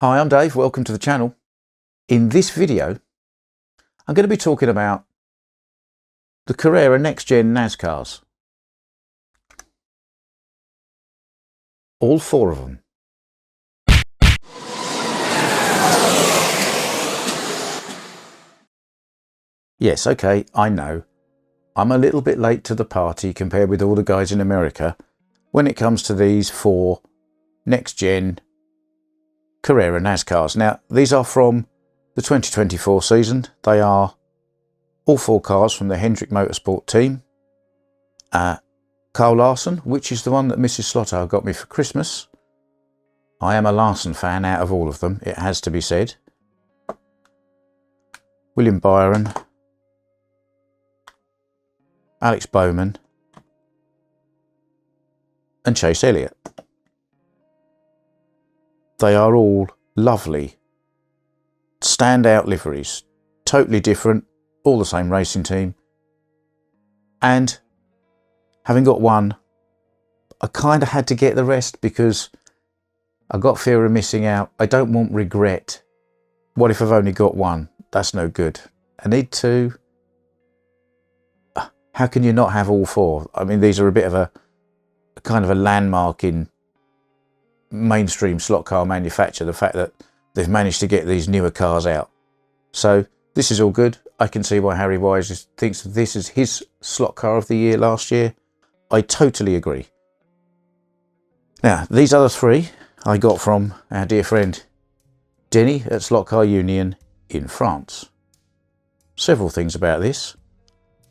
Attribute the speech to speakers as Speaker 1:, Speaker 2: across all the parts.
Speaker 1: Hi, I'm Dave. Welcome to the channel. In this video, I'm going to be talking about the Carrera NextGen NASCARs. All four of them. Yes, okay, I know. I'm a little bit late to the party compared with all the guys in America when it comes to these four NextGen Carrera NASCARs. Now, these are from the 2024 season. They are all four cars from the Hendrick Motorsport team. Kyle Larson, which is the one that Mrs. Slaughter got me for Christmas. I am a Larson fan out of all of them, it has to be said. William Byron, Alex Bowman, and Chase Elliott. They are all lovely, standout liveries, totally different, all the same racing team. And having got one, I kind of had to get the rest because I got fear of missing out. I don't want regret. What if I've only got one? That's no good. I need two. How can you not have all four? I mean, these are a bit of a kind of a landmark in mainstream slot car manufacture, the fact that they've managed to get these newer cars out. So this is all good. I can see why Harry Wise thinks this is his slot car of the year last year. I totally agree. Now, these other three I got from our dear friend Denny at Slot Car Union in France. Several things about this.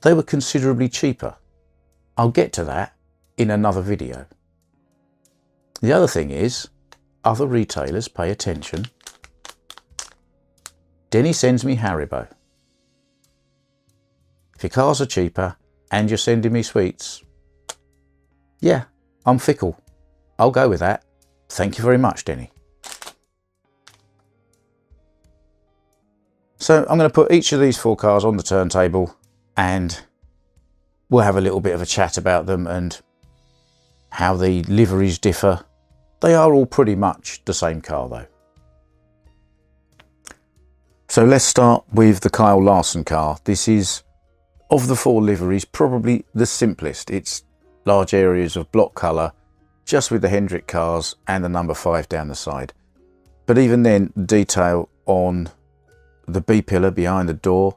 Speaker 1: They were considerably cheaper. I'll get to that in another video. The other thing is, other retailers pay attention. Denny sends me Haribo. If your cars are cheaper and you're sending me sweets, yeah, I'm fickle. I'll go with that. Thank you very much, Denny. So I'm going to put each of these four cars on the turntable and we'll have a little bit of a chat about them and how the liveries differ. They are all pretty much the same car though. So let's start with the Kyle Larson car. This is, of the four liveries, probably the simplest. It's large areas of block colour, just with the Hendrick cars and the number 5 down the side. But even then, detail on the B-pillar behind the door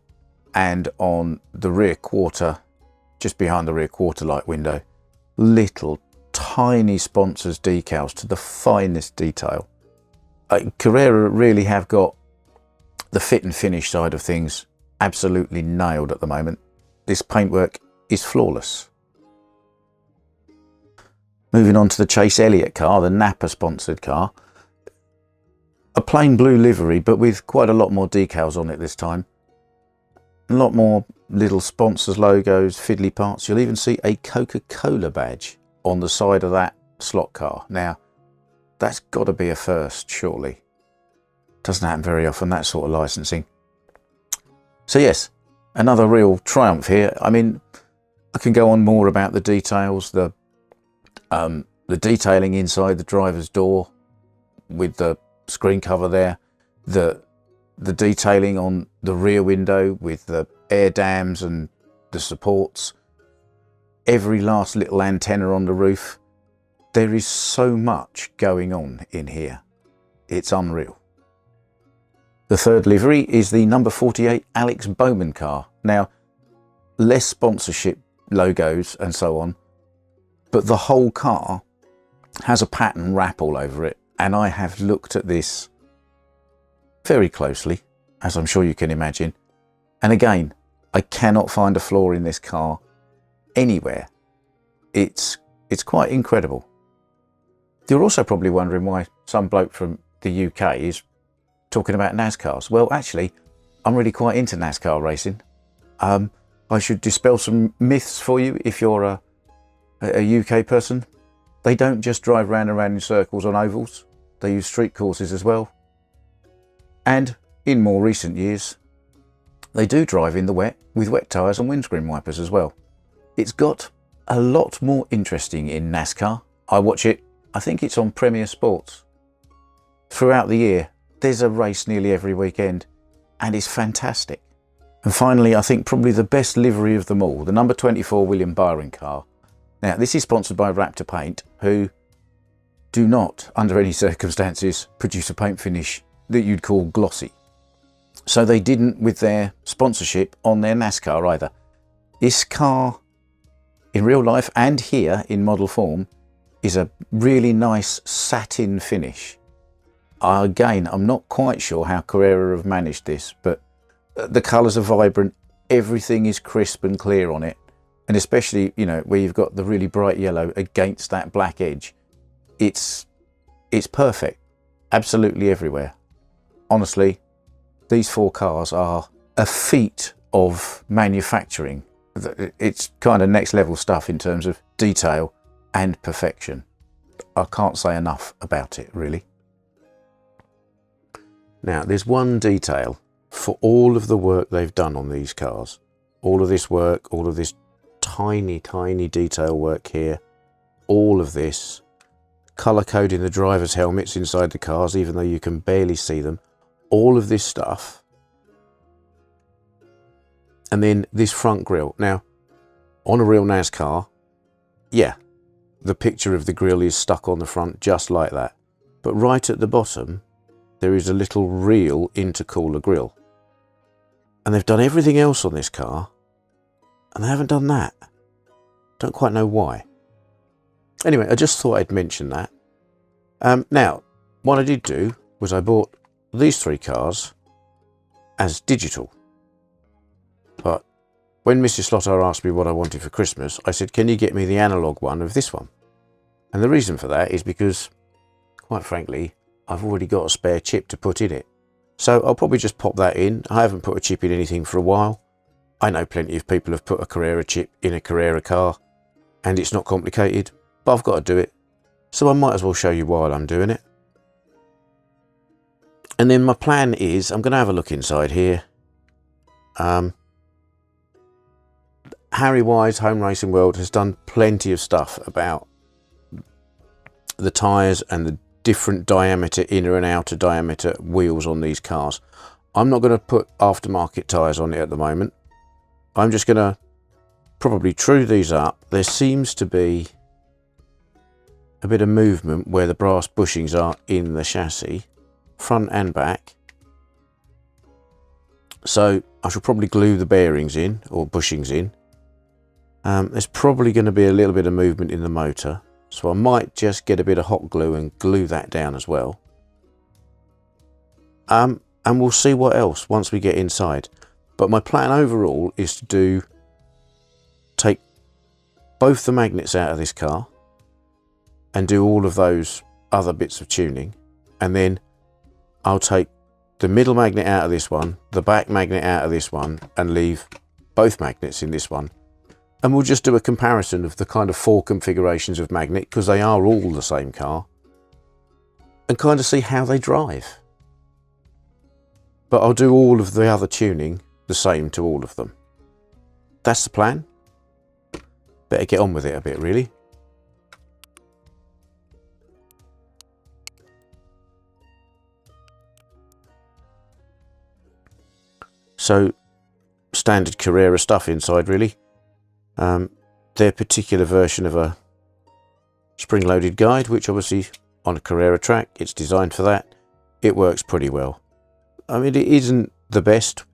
Speaker 1: and on the rear quarter, just behind the rear quarter light window, little tiny sponsors decals to the finest detail. Carrera really have got the fit and finish side of things absolutely nailed at the moment. This paintwork is flawless. Moving on to the Chase Elliott car, the Napa sponsored car. A plain blue livery, but with quite a lot more decals on it this time. A lot more little sponsors, logos, fiddly parts. You'll even see a Coca-Cola badge on the side of that slot car. Now, that's got to be a first, surely. Doesn't happen very often, that sort of licensing. So yes, another real triumph here. I mean, I can go on more about the details, the detailing inside the driver's door with the screen cover there, the detailing on the rear window with the air dams and the supports, every last little antenna on the roof. There is so much going on in here. It's unreal. The third livery is the number 48 Alex Bowman car. Now, less sponsorship logos and so on, but the whole car has a pattern wrap all over it. And I have looked at this very closely, as I'm sure you can imagine. And again, I cannot find a flaw in this car anywhere. It's quite incredible. You're also probably wondering why some bloke from the UK is talking about NASCARs. Well, actually, I'm really quite into NASCAR racing. I should dispel some myths for you if you're a UK person. They don't just drive round and round in circles on ovals. They use street courses as well. And in more recent years, they do drive in the wet with wet tyres and windscreen wipers as well. It's got a lot more interesting in NASCAR. I watch it, I think it's on Premier Sports. Throughout the year, there's a race nearly every weekend, and it's fantastic. And finally, I think probably the best livery of them all, the number 24 William Byron car. Now, this is sponsored by Raptor Paint, who do not, under any circumstances, produce a paint finish that you'd call glossy. So they didn't with their sponsorship on their NASCAR either. This car, in real life and here in model form, is a really nice satin finish. Again, I'm not quite sure how Carrera have managed this, but the colours are vibrant, everything is crisp and clear on it, and especially, you know, where you've got the really bright yellow against that black edge, it's perfect, absolutely everywhere. Honestly, these 4 cars are a feat of manufacturing. It's kind of next level stuff in terms of detail and perfection. I can't say enough about it, really. Now, there's one detail for all of the work they've done on these cars. All of this work, all of this tiny, tiny detail work here, all of this, colour coding the driver's helmets inside the cars, even though you can barely see them, all of this stuff. And then this front grille. Now, on a real NASCAR, yeah, the picture of the grille is stuck on the front just like that. But right at the bottom, there is a little real intercooler grille. And they've done everything else on this car, and they haven't done that. Don't quite know why. Anyway, I just thought I'd mention that. Now, what I did do was I bought these 3 cars as digital. But when Mrs. Slaughter asked me what I wanted for Christmas, I said, can you get me the analog one of this one? And the reason for that is because, quite frankly, I've already got a spare chip to put in it. So I'll probably just pop that in. I haven't put a chip in anything for a while. I know plenty of people have put a Carrera chip in a Carrera car, and it's not complicated, but I've got to do it. So I might as well show you while I'm doing it. And then my plan is, I'm going to have a look inside here. Harry Wise Home Racing World has done plenty of stuff about the tyres and the different diameter, inner and outer diameter wheels on these cars. I'm not going to put aftermarket tyres on it at the moment. I'm just going to probably true these up. There seems to be a bit of movement where the brass bushings are in the chassis, front and back. So I shall probably glue the bearings in, or bushings in. There's probably going to be a little bit of movement in the motor, so I might just get a bit of hot glue and glue that down as well. And we'll see what else once we get inside. But my plan overall is to take both the magnets out of this car and do all of those other bits of tuning, and then I'll take the middle magnet out of this one, the back magnet out of this one, and leave both magnets in this one. And we'll just do a comparison of the kind of 4 configurations of magnet, because they are all the same car, and kind of see how they drive. But I'll do all of the other tuning the same to all of them. That's the plan. Better get on with it a bit, really. So, standard Carrera stuff inside, really. Their particular version of a spring-loaded guide, which obviously on a Carrera track, it's designed for that. It works pretty well. I mean, it isn't the best.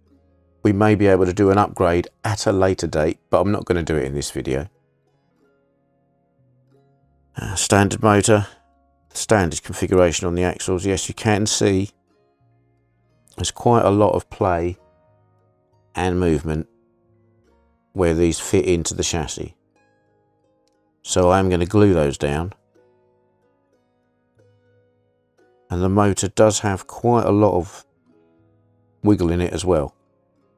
Speaker 1: We may be able to do an upgrade at a later date, but I'm not going to do it in this video. Standard motor, standard configuration on the axles. Yes, you can see there's quite a lot of play and movement where these fit into the chassis. So I'm going to glue those down. And the motor does have quite a lot of wiggle in it as well.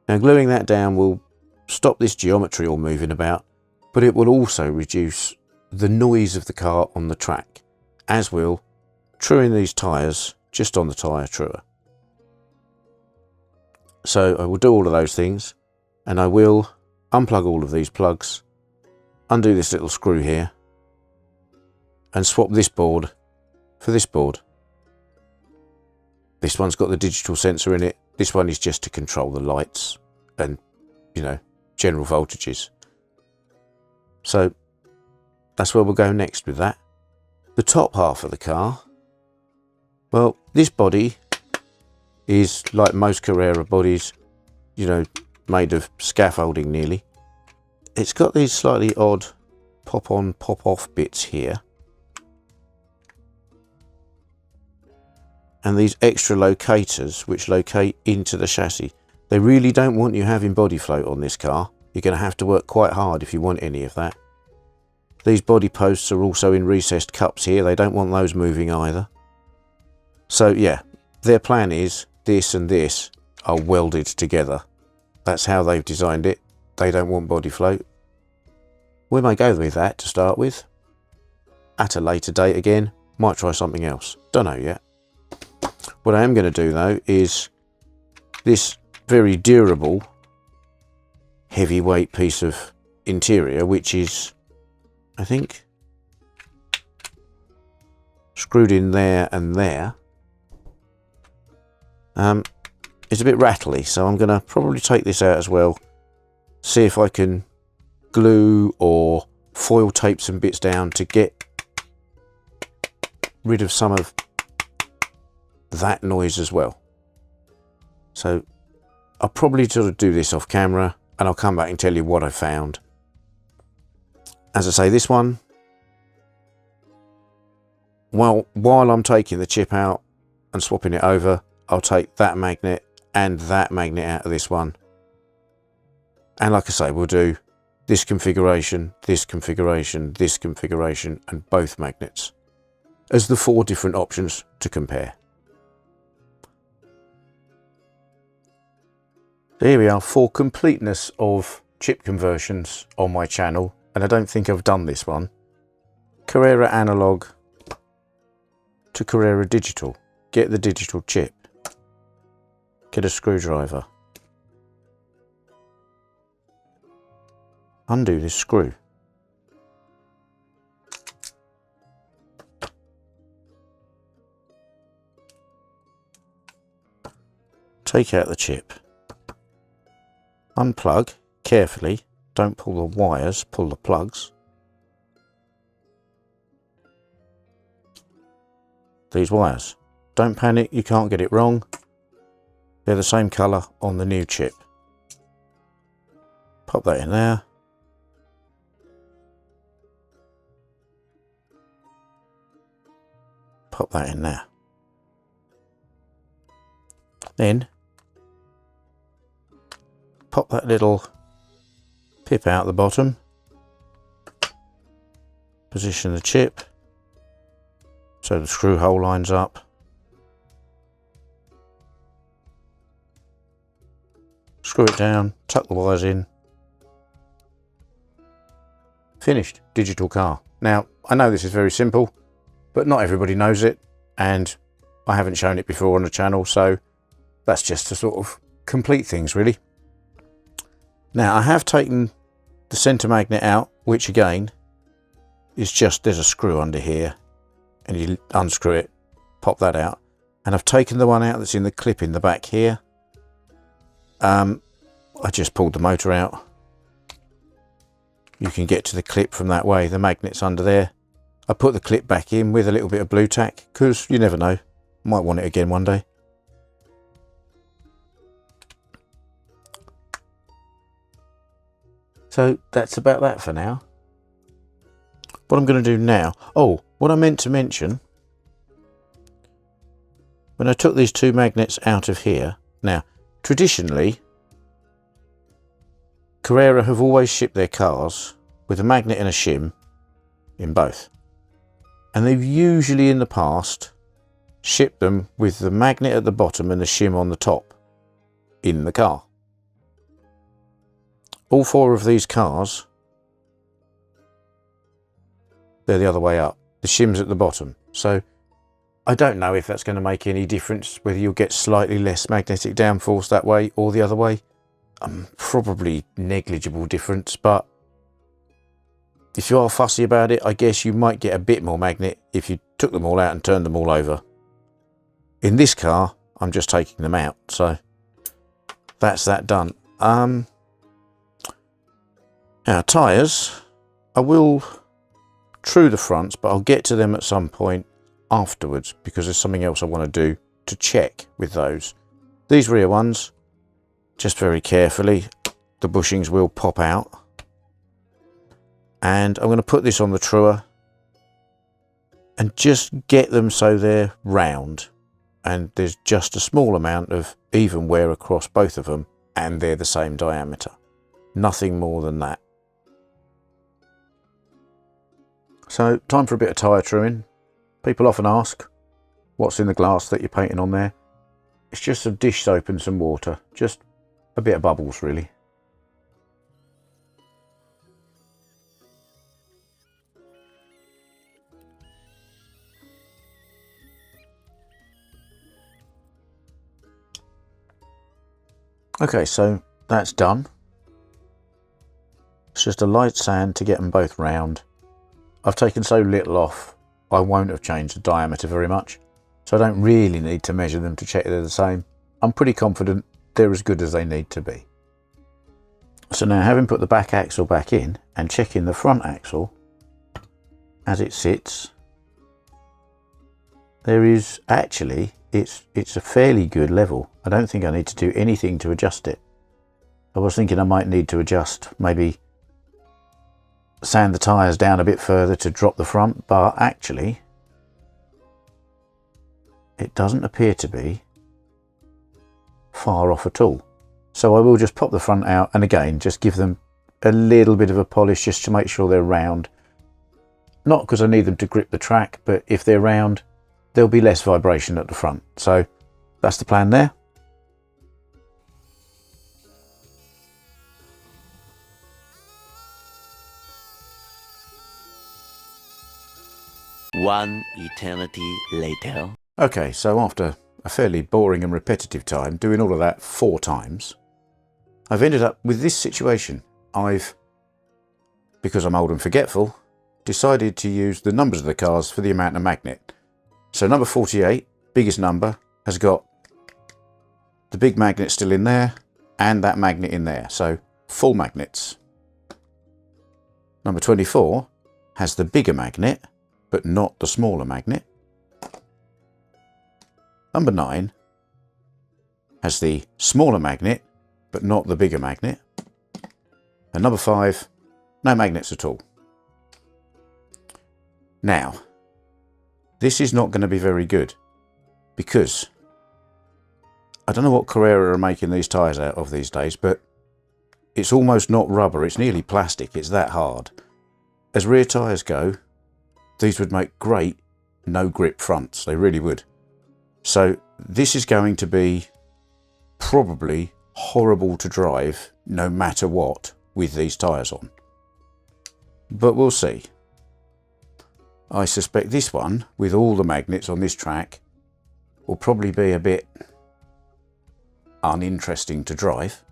Speaker 1: Now, gluing that down will stop this geometry all moving about, but it will also reduce the noise of the car on the track, as will truing these tyres just on the tyre truer. So I will do all of those things, and I will unplug all of these plugs, undo this little screw here, and swap this board for this board. This one's got the digital sensor in it. This one is just to control the lights and, you know, general voltages. So that's where we'll go next with that. The top half of the car, well, this body is like most Carrera bodies, you know, made of scaffolding nearly. It's got these slightly odd pop on, pop off bits here. And these extra locators which locate into the chassis. They really don't want you having body float on this car. You're going to have to work quite hard if you want any of that. These body posts are also in recessed cups here. They don't want those moving either. So yeah, their plan is this and this are welded together. That's how they've designed it. They don't want body float. We may go with that to start with. At a later date again, might try something else. Don't know yet. What I am going to do though is this very durable, heavyweight piece of interior, which is, I think, screwed in there and there. It's a bit rattly, so I'm going to probably take this out as well. See if I can glue or foil tape some bits down to get rid of some of that noise as well. So I'll probably sort of do this off camera and I'll come back and tell you what I found. As I say, this one, well, while I'm taking the chip out and swapping it over, I'll take that magnet and that magnet out of this one. And like I say, we'll do this configuration, this configuration, this configuration, and both magnets as the 4 different options to compare. So here we are, for completeness of chip conversions on my channel, and I don't think I've done this one. Carrera analog to Carrera digital. Get the digital chip. Get a screwdriver. Undo this screw. Take out the chip. Unplug carefully. Don't pull the wires, pull the plugs. These wires. Don't panic, you can't get it wrong. They're the same colour on the new chip. Pop that in there. Pop that in there. Then pop that little pip out the bottom. Position the chip so the screw hole lines up. Screw it down, tuck the wires in. Finished digital car. Now, I know this is very simple, but not everybody knows it, and I haven't shown it before on the channel, so that's just to sort of complete things really. Now, I have taken the center magnet out, which again is just, there's a screw under here, and you unscrew it, pop that out. And I've taken the one out that's in the clip in the back here. I just pulled the motor out. You can get to the clip from that way. The magnet's under there. I put the clip back in with a little bit of blue tack because you never know, might want it again one day. So that's about that for now. What I'm going to do now, oh, what I meant to mention, when I took these 2 magnets out of here, now traditionally Carrera have always shipped their cars with a magnet and a shim in both. And they've usually in the past shipped them with the magnet at the bottom and the shim on the top in the car. All 4 of these cars, they're the other way up. The shim's at the bottom. So I don't know if that's going to make any difference, whether you'll get slightly less magnetic downforce that way or the other way. Probably negligible difference, but if you are fussy about it, I guess you might get a bit more magnet if you took them all out and turned them all over. In this car, I'm just taking them out. So that's that done. Now tyres, I will true the fronts, but I'll get to them at some point afterwards because there's something else I want to do to check with those. These rear ones, just very carefully, the bushings will pop out. And I'm going to put this on the truer and just get them so they're round. And there's just a small amount of even wear across both of them and they're the same diameter. Nothing more than that. So time for a bit of tyre trimming. People often ask, what's in the glass that you're painting on there? It's just some dish soap and some water. Just a bit of bubbles really. Okay, so that's done. It's just a light sand to get them both round. I've taken so little off, I won't have changed the diameter very much. So I don't really need to measure them to check they're the same. I'm pretty confident they're as good as they need to be. So now, having put the back axle back in and checking the front axle as it sits, there is actually, it's a fairly good level. I don't think I need to do anything to adjust it. I was thinking I might need to adjust, maybe sand the tyres down a bit further to drop the front, but actually it doesn't appear to be far off at all. So I will just pop the front out and again just give them a little bit of a polish just to make sure they're round. Not because I need them to grip the track, but if they're round there'll be less vibration at the front. So that's the plan there.
Speaker 2: One eternity later.
Speaker 1: Okay, so after a fairly boring and repetitive time, doing all of that 4 times, I've ended up with this situation. I've, because I'm old and forgetful, decided to use the numbers of the cars for the amount of magnet. So number 48, biggest number, has got the big magnet still in there and that magnet in there. So full magnets. Number 24 has the bigger magnet, but not the smaller magnet. Number 9 has the smaller magnet, but not the bigger magnet. And number 5, no magnets at all. Now, this is not going to be very good because I don't know what Carrera are making these tyres out of these days, but it's almost not rubber, it's nearly plastic, it's that hard. As rear tyres go, these would make great no grip fronts, they really would. So this is going to be probably horrible to drive no matter what with these tyres on. But we'll see. I suspect this one, with all the magnets on this track, will probably be a bit uninteresting to drive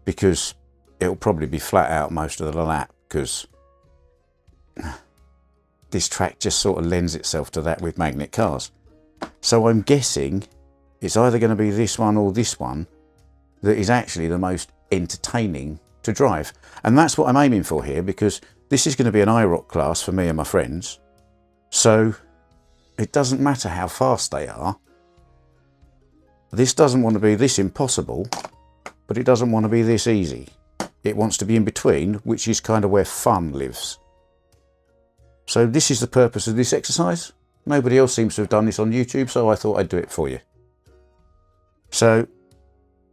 Speaker 1: because it'll probably be flat out most of the lap because this track just sort of lends itself to that with magnet cars. So I'm guessing it's either going to be this one or this one that is actually the most entertaining to drive. And that's what I'm aiming for here, because this is going to be an IROC class for me and my friends. So it doesn't matter how fast they are. This doesn't want to be this impossible, but it doesn't want to be this easy. It wants to be in between, which is kind of where fun lives. So this is the purpose of this exercise. Nobody else seems to have done this on YouTube, so I thought I'd do it for you. So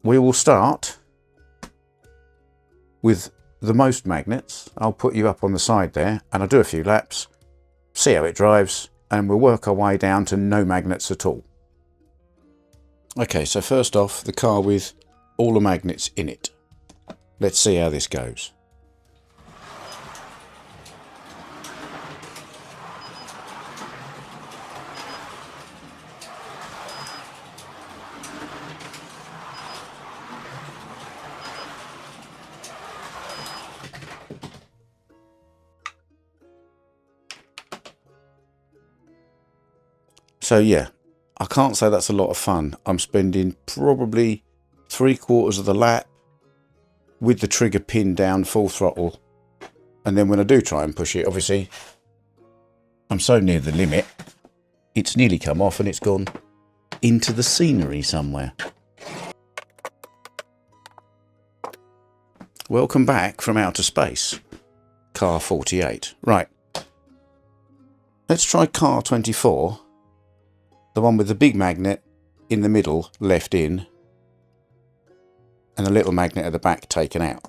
Speaker 1: we will start with the most magnets. I'll put you up on the side there and I'll do a few laps, see how it drives, and we'll work our way down to no magnets at all. Okay, so first off, the car with all the magnets in it. Let's see how this goes. So yeah, I can't say that's a lot of fun. I'm spending probably 3/4 of the lap with the trigger pinned down full throttle. And then when I do try and push it, obviously, I'm so near the limit, it's nearly come off and it's gone into the scenery somewhere. Welcome back from outer space, car 48. Right, let's try car 24, the one with the big magnet in the middle left in, and a little magnet at the back taken out.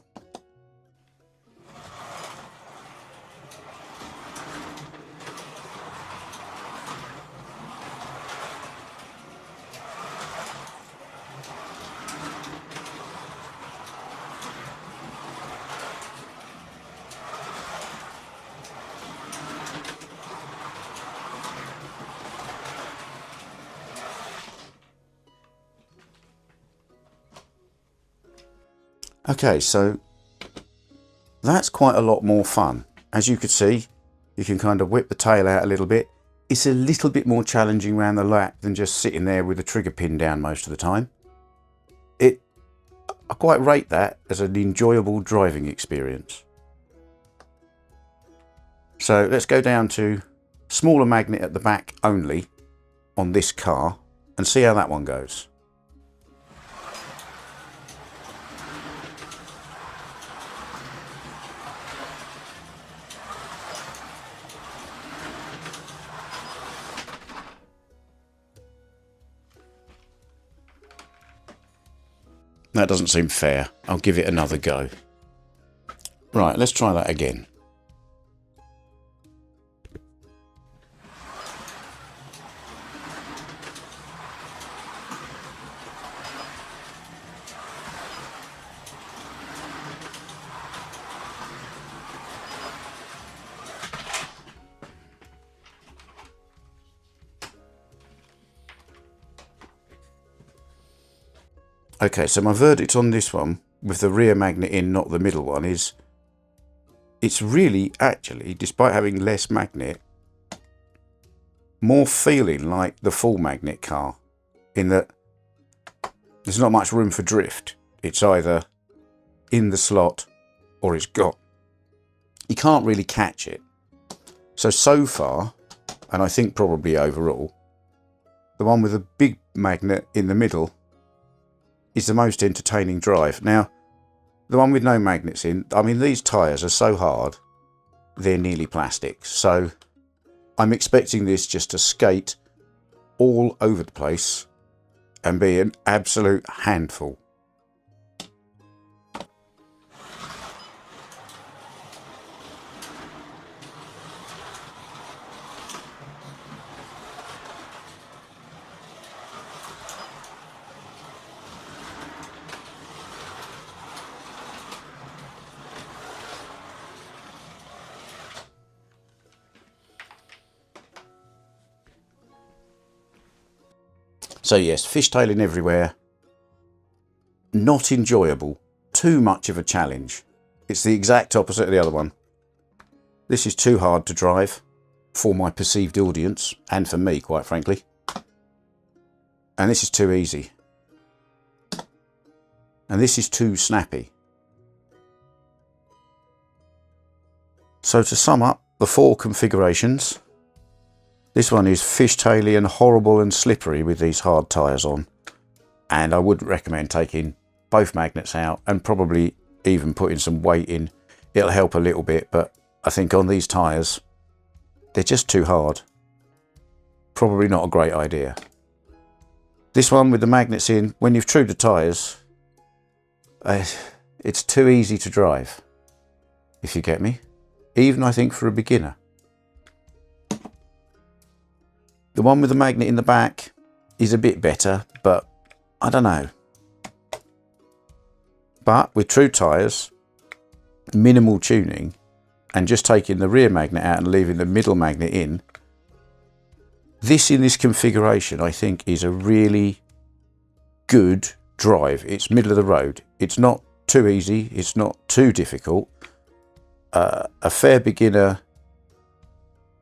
Speaker 1: Okay, so that's quite a lot more fun. As you could see, you can kind of whip the tail out a little bit. It's a little bit more challenging around the lap than just sitting there with the trigger pin down most of the time. I quite rate that as an enjoyable driving experience. So let's go down to smaller magnet at the back only on this car and see how that one goes. That doesn't seem fair. I'll give it another go. Right, let's try that again. Okay, so my verdict on this one, with the rear magnet in, not the middle one, is it's really, actually, despite having less magnet, more feeling like the full magnet car, in that there's not much room for drift. It's either in the slot or it's got. You can't really catch it. So far, and I think probably overall, the one with the big magnet in the middle is the most entertaining drive. Now, the one with no magnets in, I mean, these tyres are so hard, they're nearly plastic. So I'm expecting this just to skate all over the place and be an absolute handful. So yes, fishtailing everywhere, not enjoyable, too much of a challenge. It's the exact opposite of the other one. This is too hard to drive for my perceived audience, and for me, quite frankly. And this is too easy. And this is too snappy. So to sum up the 4 configurations, this one is fishtaily and horrible and slippery with these hard tyres on. And I would recommend taking both magnets out and probably even putting some weight in. It'll help a little bit, but I think on these tyres, they're just too hard. Probably not a great idea. This one with the magnets in, when you've trued the tyres, it's too easy to drive, if you get me. Even I think for a beginner. The one with the magnet in the back is a bit better, but I don't know. But with true tyres, minimal tuning, and just taking the rear magnet out and leaving the middle magnet in, this in this configuration I think is a really good drive. It's middle of the road. It's not too easy, it's not too difficult. A fair beginner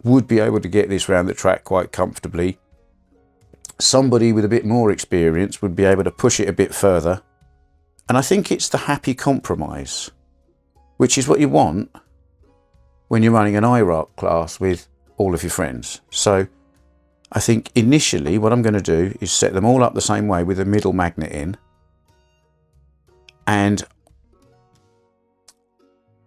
Speaker 1: would be able to get this round the track quite comfortably. somebody with a bit more experience would be able to push it a bit further. And I think it's the happy compromise, which is what you want when you're running an IRAC class with all of your friends. So I think initially what I'm going to do is set them all up the same way with a middle magnet in. And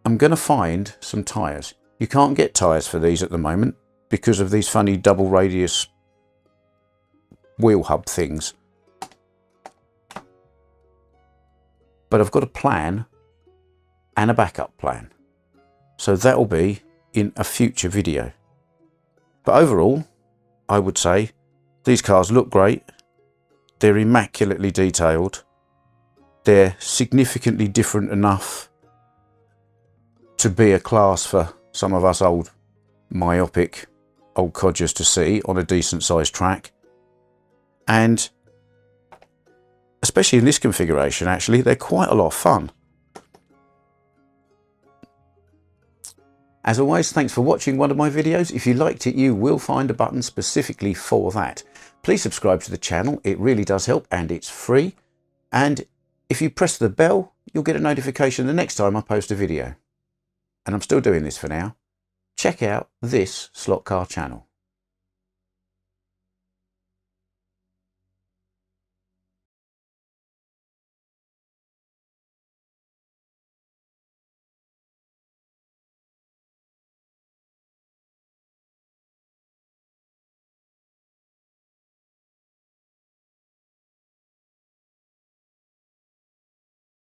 Speaker 1: I'm going to find some tyres. You can't get tyres for these at the moment because of these funny double radius wheel hub things. But I've got a plan and a backup plan. So that will be in a future video. But overall, I would say these cars look great. They're immaculately detailed. They're significantly different enough to be a class for some of us old myopic old codgers to see on a decent sized track. And especially in this configuration, actually, they're quite a lot of fun. As always, thanks for watching one of my videos. If you liked it, you will find a button specifically for that. Please subscribe to the channel. It really does help and it's free. And if you press the bell, you'll get a notification the next time I post a video. And I'm still doing this for now. Check out this slot car channel.